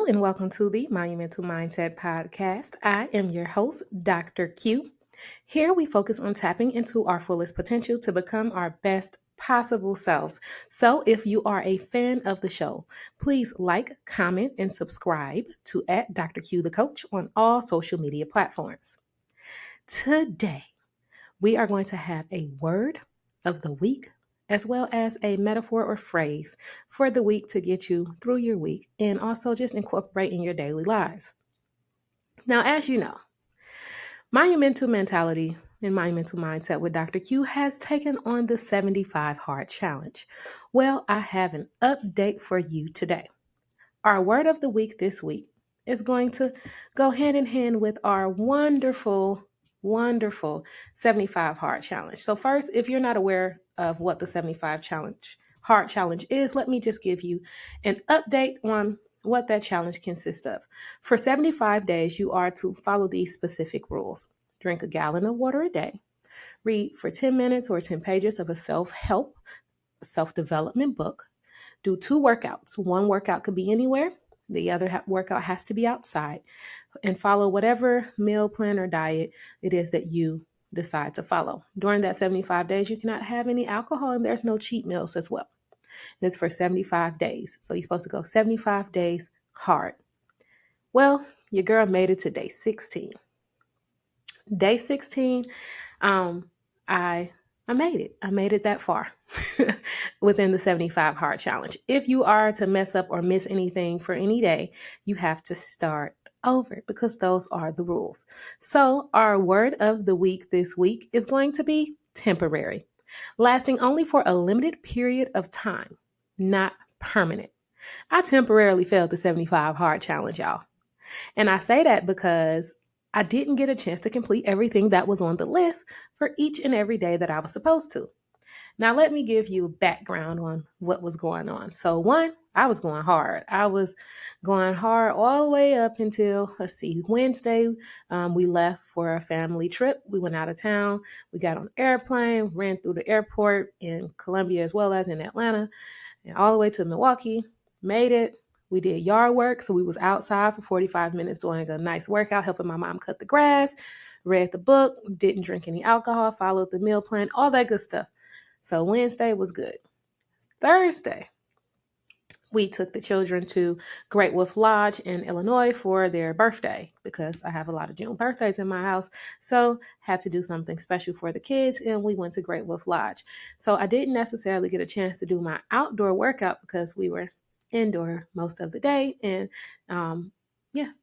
and welcome to the Monumental Mindset Podcast. I am your host, Dr. Q. Here we focus on tapping into our fullest potential to become our best possible selves. So if you are a fan of the show, please like, comment, and subscribe to @Dr. Q the Coach on all social media platforms. Today, we are going to have a word of the week as well as a metaphor or phrase for the week to get you through your week and also just incorporate in your daily lives. Now, as you know, monumental mentality and monumental mindset with Dr. Q has taken on the 75 hard challenge. Well, I have an update for you today. Our word of the week this week is going to go hand in hand with our wonderful 75 hard challenge. So first, if you're not aware of what the 75 hard challenge is, let me just give you an update on what that challenge consists of. For 75 days, you are to follow these specific rules. Drink a gallon of water a day. Read for 10 minutes or 10 pages of a self-help, self-development book. Do 2 workouts. One workout could be anywhere. The other workout has to be outside. And follow whatever meal plan or diet it is that you decide to follow. During that 75 days, you cannot have any alcohol, and there's no cheat meals as well. And it's for 75 days. So you're supposed to go 75 days hard. Well, your girl made it to day 16. Day 16, I made it. I made it that far within the 75 hard challenge. If you are to mess up or miss anything for any day, you have to start over because those are the rules. So our word of the week this week is going to be temporary, lasting only for a limited period of time, not permanent. I temporarily failed the 75 hard challenge, y'all. And I say that because I didn't get a chance to complete everything that was on the list for each and every day that I was supposed to. Now, let me give you a background on what was going on. So one, I was going hard. I was going hard all the way up until, Wednesday. We left for a family trip. We went out of town. We got on an airplane, ran through the airport in Columbia as well as in Atlanta, and all the way to Milwaukee, made it. We did yard work, so we was outside for 45 minutes doing a nice workout, helping my mom cut the grass, read the book, didn't drink any alcohol, followed the meal plan, all that good stuff. So Wednesday was good. Thursday, we took the children to Great Wolf Lodge in Illinois for their birthday because I have a lot of June birthdays in my house. So had to do something special for the kids, and we went to Great Wolf Lodge. So I didn't necessarily get a chance to do my outdoor workout because we were indoor most of the day. And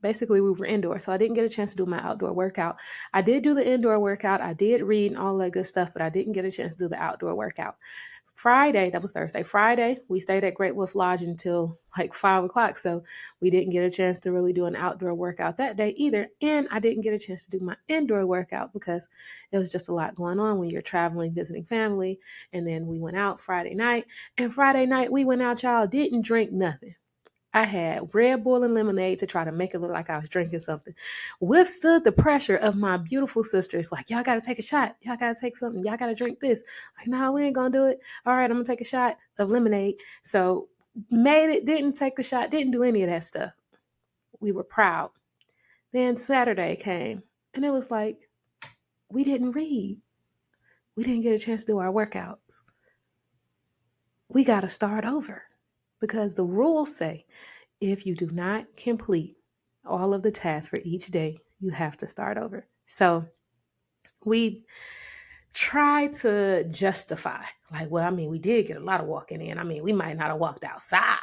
basically we were indoor. So I didn't get a chance to do my outdoor workout. I did do the indoor workout. I did read and all that good stuff, but I didn't get a chance to do the outdoor workout. Friday, that was Thursday. Friday, we stayed at Great Wolf Lodge until like 5 o'clock. So we didn't get a chance to really do an outdoor workout that day either. And I didn't get a chance to do my indoor workout because it was just a lot going on when you're traveling, visiting family. And then we went out Friday night. And Friday night, we went out, y'all, didn't drink nothing. I had Red Bull and lemonade to try to make it look like I was drinking something. Withstood the pressure of my beautiful sisters. Like, y'all got to take a shot. Y'all got to take something. Y'all got to drink this. Like, no, we ain't going to do it. All right, I'm going to take a shot of lemonade. So made it, didn't take the shot, didn't do any of that stuff. We were proud. Then Saturday came and it was like, we didn't read. We didn't get a chance to do our workouts. We got to start over. Because the rules say if you do not complete all of the tasks for each day, you have to start over. So we try to justify, like, well, I mean, we did get a lot of walking in. I mean, we might not have walked outside,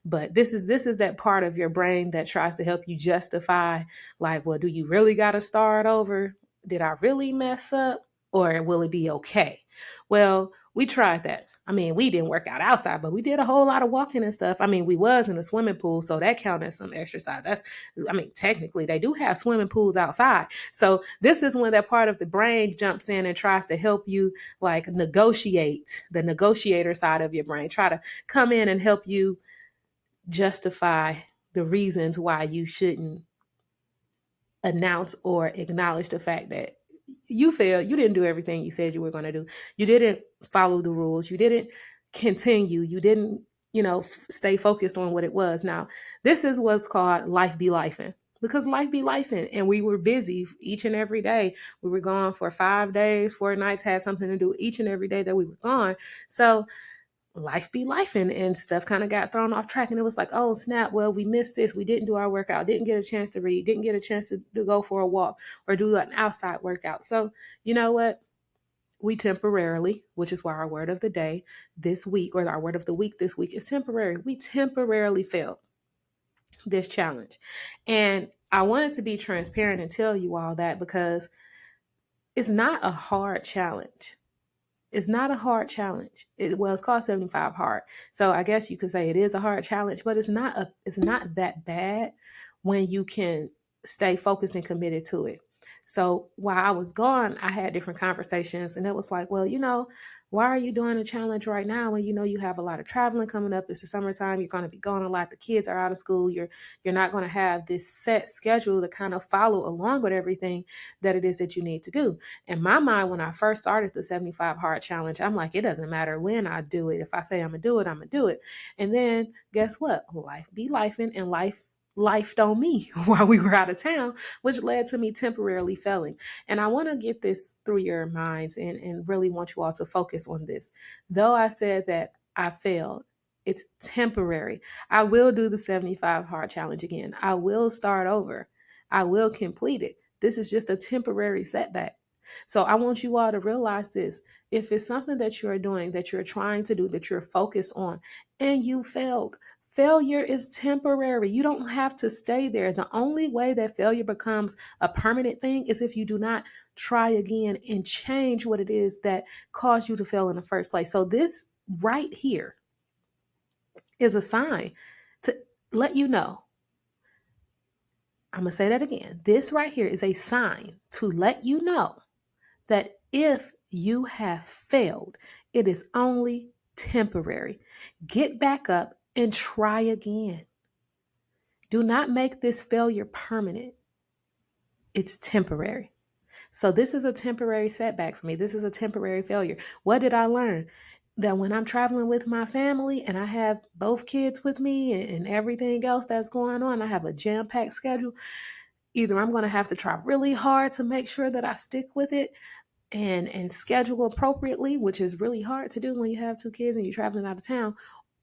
but this is that part of your brain that tries to help you justify, like, well, do you really got to start over? Did I really mess up? Or will it be okay? Well, we tried that. I mean, we didn't work out outside, but we did a whole lot of walking and stuff. I mean, we was in a swimming pool, so that counted as some exercise. Technically, they do have swimming pools outside. So this is when that part of the brain jumps in and tries to help you, like, negotiate, the negotiator side of your brain, try to come in and help you justify the reasons why you shouldn't announce or acknowledge the fact that you failed. You didn't do everything you said you were going to do. You didn't follow the rules. You didn't continue. You didn't stay focused on what it was. Now, this is what's called life be lifing, because life be lifing, and we were busy each and every day. We were gone for 5 days, 4 nights, had something to do each and every day that we were gone. So life be lifing, and stuff kind of got thrown off track. And it was like, oh snap, well, we missed this. We didn't do our workout, didn't get a chance to read, didn't get a chance to go for a walk or do an outside workout. So you know what? We temporarily, which is why our word of the day this week, or our word of the week this week, is temporary. We temporarily failed this challenge. And I wanted to be transparent and tell you all that, because it's not a hard challenge. It's not a hard challenge. It's called 75 hard. So I guess you could say it is a hard challenge, but it's not that bad when you can stay focused and committed to it. So while I was gone, I had different conversations, and it was like, well, why are you doing a challenge right now when you have a lot of traveling coming up? It's the summertime. You're going to be gone a lot. The kids are out of school. You're not going to have this set schedule to kind of follow along with everything that it is that you need to do. In my mind, when I first started the 75 hard challenge, I'm like, it doesn't matter when I do it. If I say I'm gonna do it, I'm gonna do it. And then guess what? Life be lifing, and life on me while we were out of town, which led to me temporarily failing. And I want to get this through your minds, and really want you all to focus on this. Though I said that I failed, it's temporary. I will do the 75 hard challenge again. I will start over. I will complete it. This is just a temporary setback. So I want you all to realize this. If it's something that you're doing, that you're trying to do, that you're focused on, and you failed, failure is temporary. You don't have to stay there. The only way that failure becomes a permanent thing is if you do not try again and change what it is that caused you to fail in the first place. So this right here is a sign to let you know. I'm going to say that again. This right here is a sign to let you know that if you have failed, it is only temporary. Get back up and try again. Do not make this failure permanent. It's temporary. So this is a temporary setback for me. This is a temporary failure. What did I learn? That when I'm traveling with my family and I have both kids with me and everything else that's going on, I have a jam-packed schedule. Either I'm going to have to try really hard to make sure that I stick with it and schedule appropriately, which is really hard to do when you have two kids and you're traveling out of town.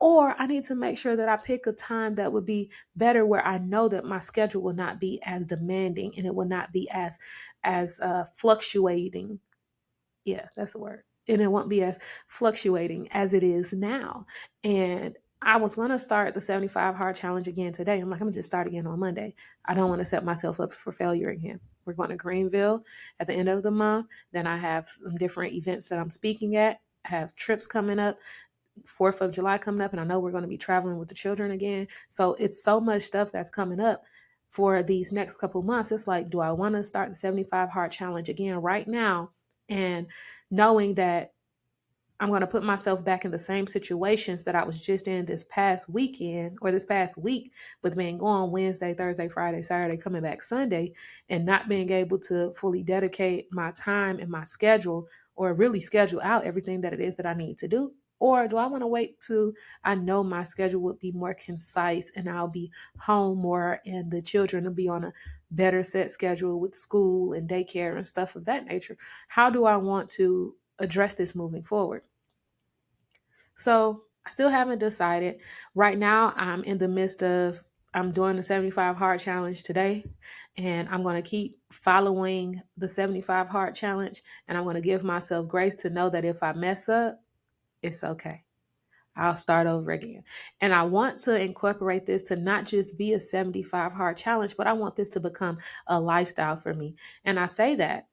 Or I need to make sure that I pick a time that would be better, where I know that my schedule will not be as demanding and it will not be as fluctuating. Yeah, that's the word. And it won't be as fluctuating as it is now. And I was going to start the 75 hard challenge again today. I'm like, I'm going to just start again on Monday. I don't want to set myself up for failure again. We're going to Greenville at the end of the month. Then I have some different events that I'm speaking at. I have trips coming up. 4th of July coming up, and I know we're going to be traveling with the children again. So it's so much stuff that's coming up for these next couple months. It's like, do I want to start the 75 hard challenge again right now? And knowing that I'm going to put myself back in the same situations that I was just in this past weekend, or this past week, with being gone Wednesday, Thursday, Friday, Saturday, coming back Sunday, and not being able to fully dedicate my time and my schedule, or really schedule out everything that it is that I need to do? Or do I want to wait till I know my schedule would be more concise and I'll be home more and the children will be on a better set schedule with school and daycare and stuff of that nature? How do I want to address this moving forward? So I still haven't decided. Right now, I'm in the midst of, I'm doing the 75 hard challenge today, and I'm going to keep following the 75 hard challenge, and I'm going to give myself grace to know that if I mess up, it's okay. I'll start over again. And I want to incorporate this to not just be a 75 hard challenge, but I want this to become a lifestyle for me. And I say that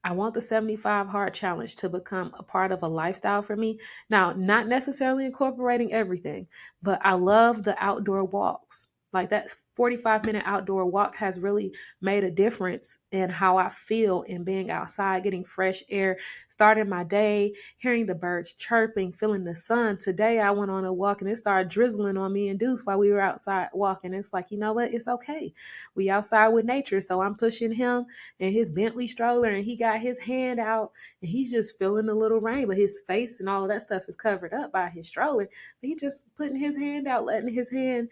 I want the 75 hard challenge to become a part of a lifestyle for me. Now, not necessarily incorporating everything, but I love the outdoor walks. Like, that's 45-minute outdoor walk has really made a difference in how I feel in being outside, getting fresh air, starting my day, hearing the birds chirping, feeling the sun. Today I went on a walk and it started drizzling on me and Deuce while we were outside walking. It's like, you know what? It's okay. We outside with nature. So I'm pushing him and his Bentley stroller, and he got his hand out and he's just feeling the little rain, but his face and all of that stuff is covered up by his stroller. But he just putting his hand out, letting his hand,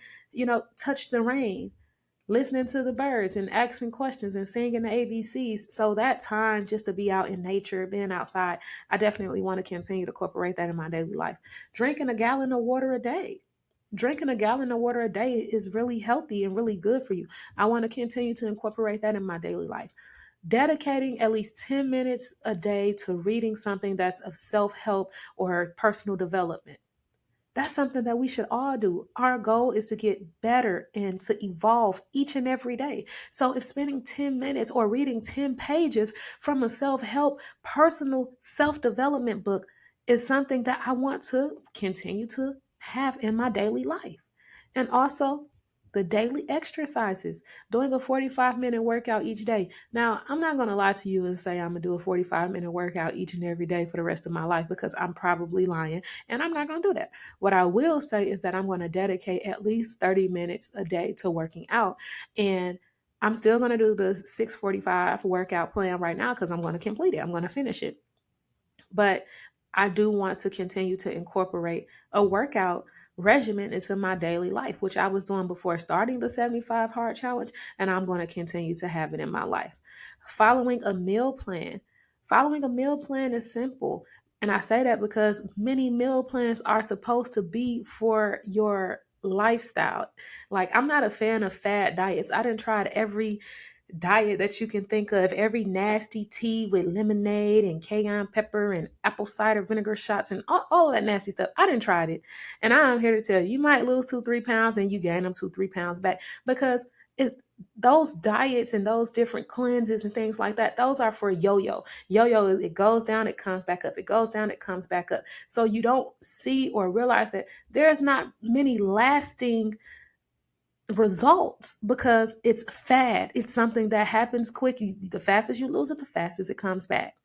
touch the rain, listening to the birds and asking questions and singing the ABCs. So that time just to be out in nature, being outside, I definitely want to continue to incorporate that in my daily life. Drinking a gallon of water a day. Drinking a gallon of water a day is really healthy and really good for you. I want to continue to incorporate that in my daily life. Dedicating at least 10 minutes a day to reading something that's of self-help or personal development. That's something that we should all do. Our goal is to get better and to evolve each and every day. So if spending 10 minutes or reading 10 pages from a self-help, personal self-development book is something that I want to continue to have in my daily life. And also the daily exercises, doing a 45-minute workout each day. Now, I'm not going to lie to you and say I'm going to do a 45-minute workout each and every day for the rest of my life, because I'm probably lying and I'm not going to do that. What I will say is that I'm going to dedicate at least 30 minutes a day to working out. And I'm still going to do the 6:45 workout plan right now because I'm going to complete it. I'm going to finish it. But I do want to continue to incorporate a workout regimen into my daily life, which I was doing before starting the 75 hard challenge, and I'm going to continue to have it in my life. Following a meal plan. Following a meal plan is simple. And I say that because many meal plans are supposed to be for your lifestyle. Like, I'm not a fan of fad diets. I done tried every diet that you can think of, every nasty tea with lemonade and cayenne pepper and apple cider vinegar shots and all of that nasty stuff. I didn't try it. And I'm here to tell you, you might lose 2-3 pounds and you gain them 2-3 pounds back, because those diets and those different cleanses and things like that, those are for yo-yo. Yo-yo is, it goes down, it comes back up. It goes down, it comes back up. So you don't see or realize that there's not many lasting results because it's fad. It's something that happens quick. The fastest you lose it, the fastest it comes back.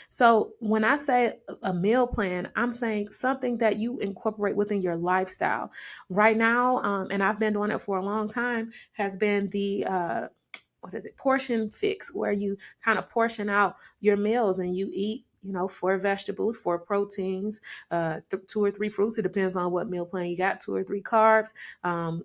So when I say a meal plan, I'm saying something that you incorporate within your lifestyle. Right now, and I've been doing it for a long time, has been the portion fix, where you kind of portion out your meals and you eat, 4 vegetables, 4 proteins, 2 or 3 fruits. It depends on what meal plan you got, 2 or 3 carbs,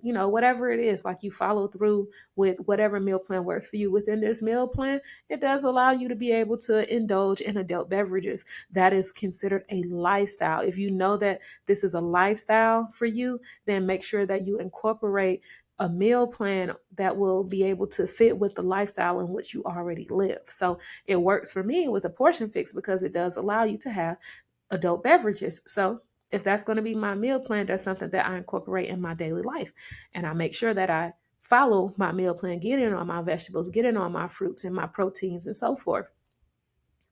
whatever it is. Like, you follow through with whatever meal plan works for you. Within this meal plan, it does allow you to be able to indulge in adult beverages. That is considered a lifestyle. If you know that this is a lifestyle for you, then make sure that you incorporate a meal plan that will be able to fit with the lifestyle in which you already live. So it works for me with a portion fix because it does allow you to have adult beverages. So if that's going to be my meal plan, that's something that I incorporate in my daily life. And I make sure that I follow my meal plan, get in on my vegetables, get in on my fruits and my proteins and so forth.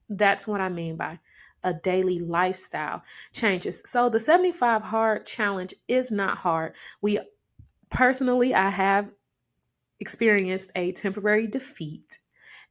That's what I mean by a daily lifestyle changes. So the 75 hard challenge is not hard. Personally, I have experienced a temporary defeat,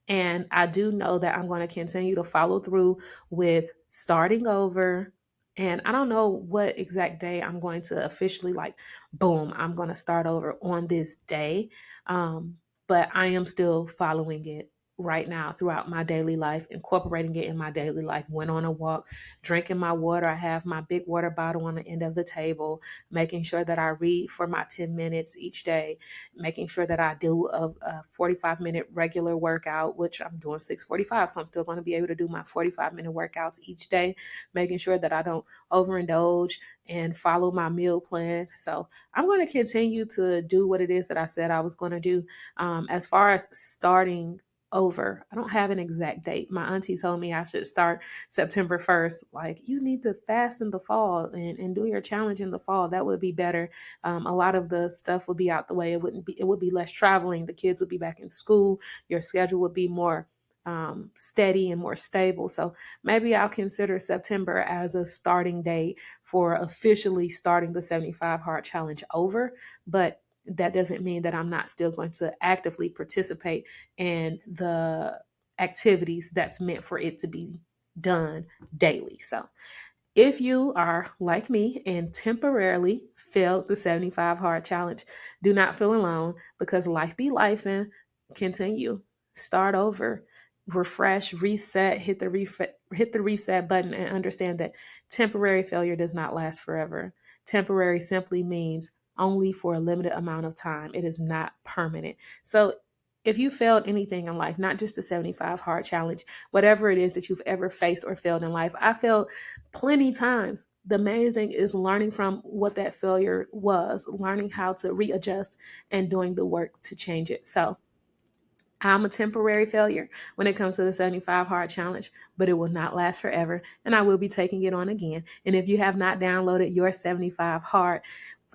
and I do know that I'm going to continue to follow through with starting over. And I don't know what exact day I'm going to officially, like, boom, I'm going to start over on this day. But I am still following it right now throughout my daily life, incorporating it in my daily life. Went on a walk, drinking my water. I have my big water bottle on the end of the table, making sure that I read for my 10 minutes each day, making sure that I do a 45-minute regular workout, which I'm doing 6:45. So I'm still going to be able to do my 45-minute workouts each day, making sure that I don't overindulge and follow my meal plan. So I'm going to continue to do what it is that I said I was going to do. As far as starting over, I don't have an exact date. My auntie told me I should start September 1st. Like, you need to fast in the fall and do your challenge in the fall. That would be better. A lot of the stuff would be out the way. It would be less traveling. The kids would be back in school. Your schedule would be more steady and more stable. So maybe I'll consider September as a starting date for officially starting the 75 hard challenge over. But that doesn't mean that I'm not still going to actively participate in the activities that's meant for it to be done daily. So if you are like me and temporarily failed the 75 hard challenge, do not feel alone because life be life and continue. Start over, refresh, reset, hit the reset button and understand that temporary failure does not last forever. Temporary simply means only for a limited amount of time. It is not permanent. So if you failed anything in life, not just the 75 hard challenge, whatever it is that you've ever faced or failed in life, I failed plenty times. The main thing is learning from what that failure was, learning how to readjust and doing the work to change it. So I'm a temporary failure when it comes to the 75 hard challenge, but it will not last forever. And I will be taking it on again. And if you have not downloaded your 75 hard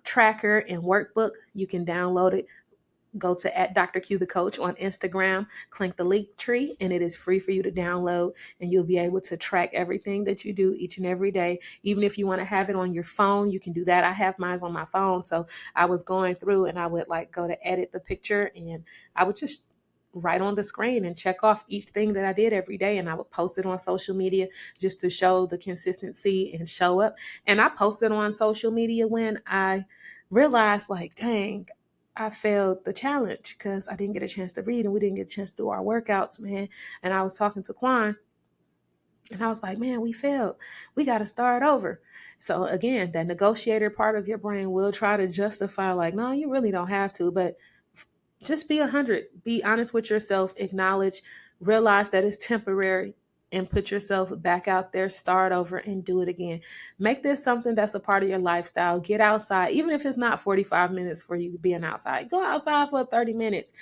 tracker and workbook, you can download it. Go to at Dr. Q the Coach on Instagram, click the link tree, and it is free for you to download. And you'll be able to track everything that you do each and every day. Even if you want to have it on your phone, you can do that. I have mine on my phone. So I was going through and I would like go to edit the picture and I would just write on the screen and check off each thing that I did every day. And I would post it on social media just to show the consistency and show up. And I posted on social media when I realized, like, dang, I failed the challenge because I didn't get a chance to read and we didn't get a chance to do our workouts, man. And I was talking to Quan and I was like, man, we failed. We got to start over. So again, that negotiator part of your brain will try to justify like, no, you really don't have to, but just be 100. Be honest with yourself, acknowledge, realize that it's temporary and put yourself back out there, start over and do it again. Make this something that's a part of your lifestyle. Get outside, even if it's not 45 minutes for you being outside. Go outside for 30 minutes.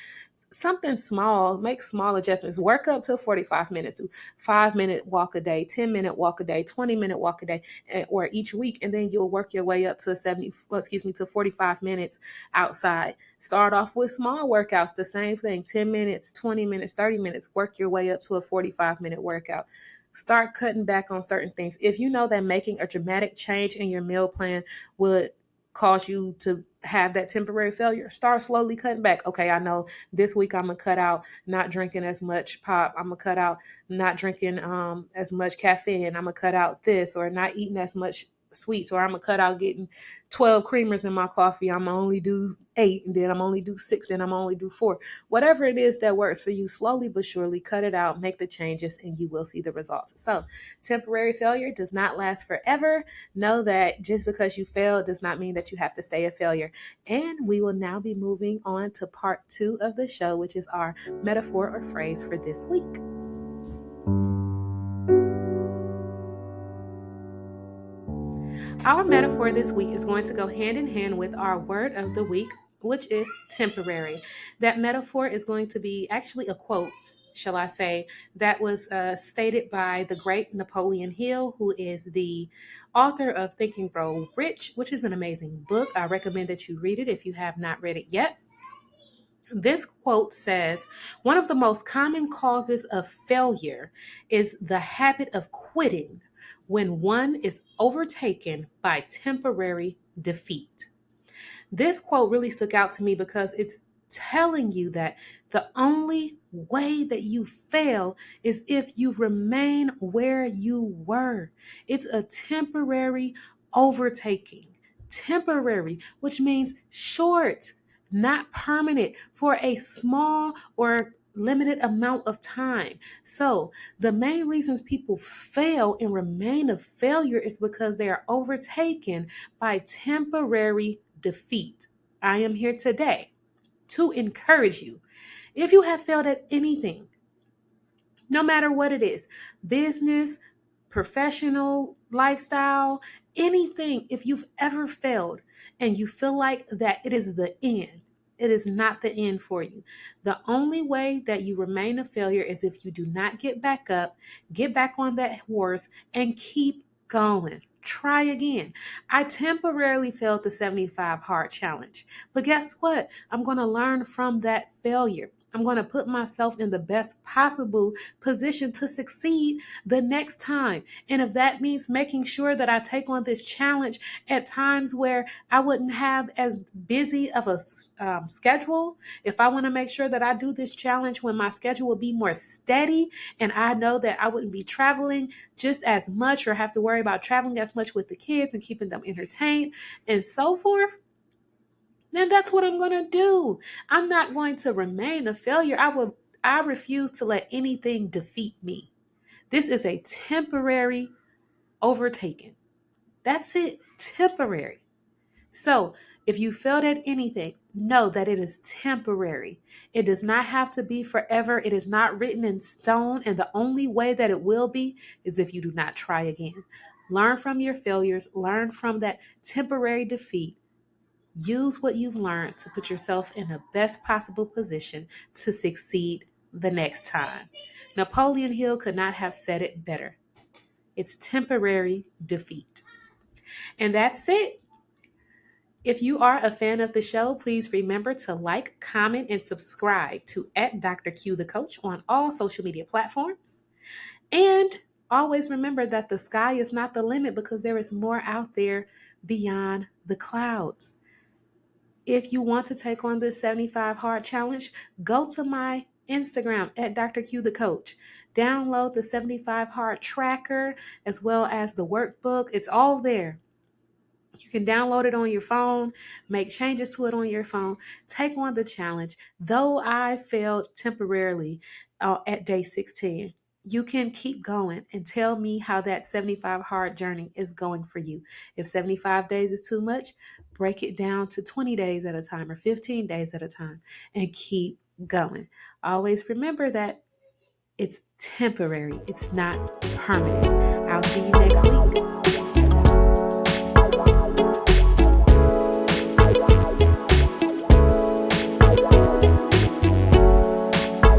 Something small, make small adjustments. Work up to 45 minutes, do 5-minute walk a day, 10-minute walk a day, 20-minute walk a day, or each week. And then you'll work your way up to to 45 minutes outside. Start off with small workouts, the same thing, 10 minutes, 20 minutes, 30 minutes, work your way up to a 45-minute workout. Start cutting back on certain things. If you know that making a dramatic change in your meal plan would cause you to have that temporary failure, start slowly cutting back. Okay, I know this week I'm gonna cut out not drinking as much pop. I'm gonna cut out not drinking as much caffeine. I'm gonna cut out this or not eating as much sweets, or I'm gonna cut out getting 12 creamers in my coffee. I'm gonna only do 8, and then I'm only do 6, then I'm only do 4. Whatever it is that works for you, slowly but surely cut it out, make the changes, and you will see the results. So temporary failure does not last forever. Know that just because you failed does not mean that you have to stay a failure. And we will now be moving on to part 2 of the show, which is our metaphor or phrase for this week. Our metaphor this week is going to go hand in hand with our word of the week, which is temporary. That metaphor is going to be actually a quote, shall I say, that was stated by the great Napoleon Hill, who is the author of Think and Grow Rich, which is an amazing book. I recommend that you read it if you have not read it yet. This quote says, one of the most common causes of failure is the habit of quitting when one is overtaken by temporary defeat. This quote really stuck out to me because it's telling you that the only way that you fail is if you remain where you were. It's a temporary overtaking. Temporary, which means short, not permanent, for a small or limited amount of time. So the main reasons people fail and remain a failure is because they are overtaken by temporary defeat. I am here today to encourage you. If you have failed at anything, no matter what it is, business, professional, lifestyle, anything, if you've ever failed and you feel like that it is the end, it is not the end for you. The only way that you remain a failure is if you do not get back up, get back on that horse, and keep going. Try again. I temporarily failed the 75 hard challenge, but guess what? I'm going to learn from that failure. I'm going to put myself in the best possible position to succeed the next time. And if that means making sure that I take on this challenge at times where I wouldn't have as busy of a schedule, if I want to make sure that I do this challenge when my schedule will be more steady and I know that I wouldn't be traveling just as much or have to worry about traveling as much with the kids and keeping them entertained and so forth, then that's what I'm going to do. I'm not going to remain a failure. I refuse to let anything defeat me. This is a temporary overtaking. That's it, temporary. So if you failed at anything, know that it is temporary. It does not have to be forever. It is not written in stone. And the only way that it will be is if you do not try again. Learn from your failures. Learn from that temporary defeat. Use what you've learned to put yourself in the best possible position to succeed the next time. Napoleon Hill could not have said it better. It's temporary defeat. And that's it. If you are a fan of the show, please remember to like, comment, and subscribe to Dr. Q the Coach on all social media platforms. And always remember that the sky is not the limit because there is more out there beyond the clouds. If you want to take on this 75 hard challenge, go to my Instagram at Dr. Q the Coach. Download the 75 hard tracker as well as the workbook. It's all there. You can download it on your phone, make changes to it on your phone, take on the challenge. Though I failed temporarily at day 16, you can keep going and tell me how that 75 hard journey is going for you. If 75 days is too much, break it down to 20 days at a time or 15 days at a time and keep going. Always remember that it's temporary. It's not permanent. I'll see you next week.